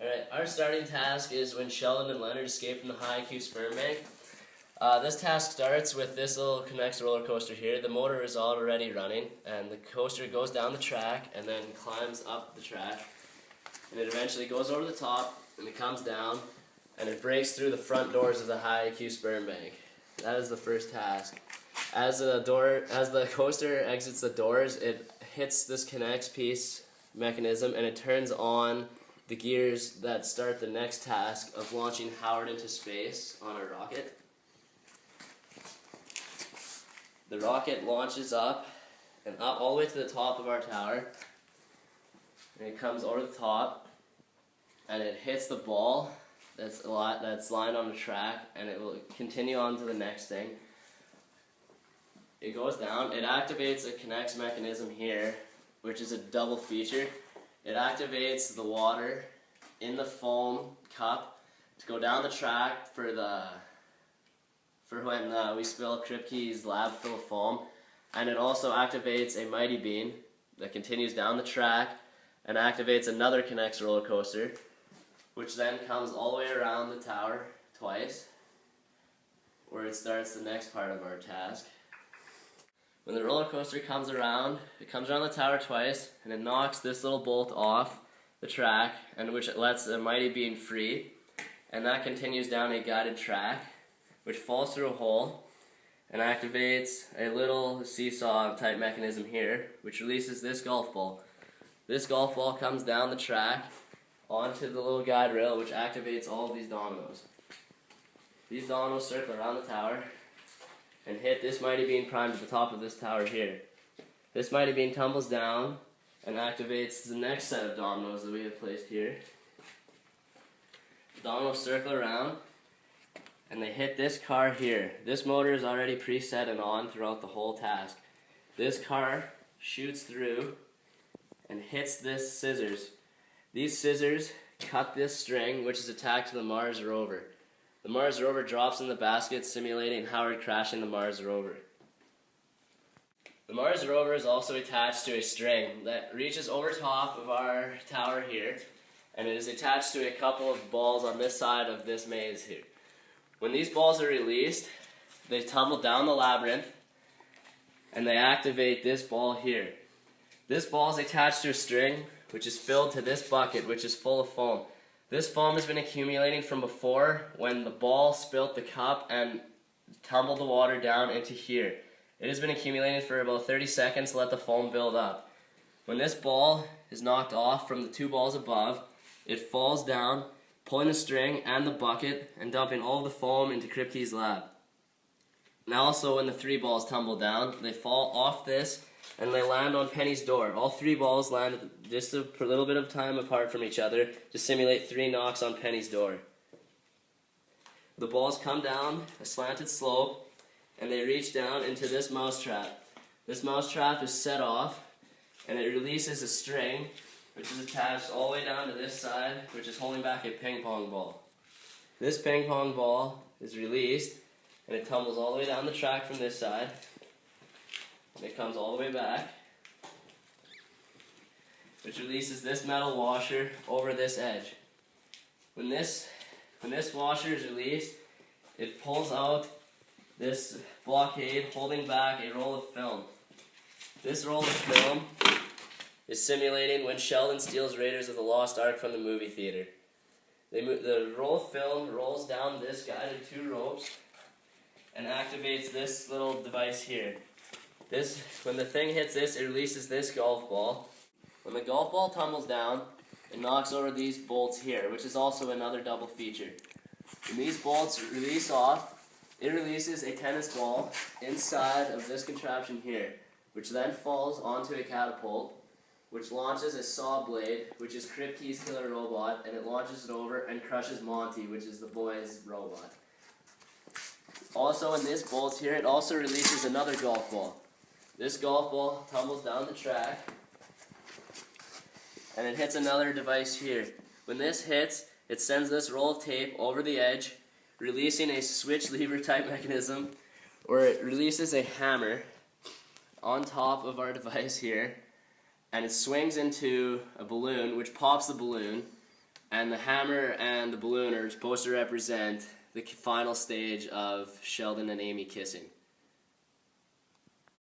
Alright, our starting task is when Sheldon and Leonard escape from the high IQ sperm bank. This task starts with this little Connects roller coaster here. The motor is already running, and the coaster goes down the track and then climbs up the track. And it eventually goes over the top, and it comes down, and it breaks through the front doors of the high IQ sperm bank. That is the first task. As the coaster exits the doors, it hits this Connects piece mechanism, and it turns on the gears that start the next task of launching Howard into space on a rocket. The rocket launches up and up all the way to the top of our tower, and it comes over the top and it hits the ball that's lying on the track, and it will continue on to the next thing. It goes down, it activates a Connects mechanism here, which is a double feature. It activates the water in the foam cup to go down the track for when we spill Kripke's lab full of foam, and it also activates a mighty bean that continues down the track and activates another Connects roller coaster, which then comes all the way around the tower twice, where it starts the next part of our task. When the roller coaster comes around, it comes around the tower twice, and it knocks this little bolt off the track, and which lets the mighty bean free, and that continues down a guided track, which falls through a hole, and activates a little seesaw type mechanism here, which releases this golf ball. This golf ball comes down the track onto the little guide rail, which activates all of these dominoes. These dominoes circle around the tower and hit this mighty bean primed at the top of this tower here. This mighty bean tumbles down and activates the next set of dominoes that we have placed here. The dominoes circle around and they hit this car here. This motor is already preset and on throughout the whole task. This car shoots through and hits this scissors. These scissors cut this string, which is attached to the Mars rover. The Mars rover drops in the basket, simulating Howard crashing the Mars rover. The Mars rover is also attached to a string that reaches over top of our tower here, and it is attached to a couple of balls on this side of this maze here. When these balls are released, they tumble down the labyrinth, and they activate this ball here. This ball is attached to a string, which is filled to this bucket, which is full of foam. This foam has been accumulating from before when the ball spilt the cup and tumbled the water down into here. It has been accumulating for about 30 seconds to let the foam build up. When this ball is knocked off from the two balls above, it falls down, pulling the string and the bucket and dumping all of the foam into Kripke's lab. Now also when the three balls tumble down, they fall off this and they land on Penny's door. All three balls land at just a little bit of time apart from each other to simulate 3 knocks on Penny's door. The balls come down a slanted slope, and they reach down into this mousetrap. This mousetrap is set off, and it releases a string, which is attached all the way down to this side, which is holding back a ping pong ball. This ping pong ball is released, and it tumbles all the way down the track from this side. And it comes all the way back, which releases this metal washer over this edge. When this washer is released, it pulls out this blockade holding back a roll of film. This roll of film is simulating when Sheldon steals Raiders of the Lost Ark from the movie theater. The roll of film rolls down this guided 2 ropes and activates this little device here. When the thing hits this, it releases this golf ball. When the golf ball tumbles down, it knocks over these bolts here, which is also another double feature. When these bolts release off, it releases a tennis ball inside of this contraption here, which then falls onto a catapult, which launches a saw blade, which is Kripke's killer robot, and it launches it over and crushes Monty, which is the boy's robot. Also in this bolt here, it also releases another golf ball. This golf ball tumbles down the track, and it hits another device here. When this hits, it sends this roll of tape over the edge, releasing a switch lever type mechanism, where it releases a hammer on top of our device here, and it swings into a balloon, which pops the balloon, And the hammer and the balloon are supposed to represent the final stage of Sheldon and Amy kissing.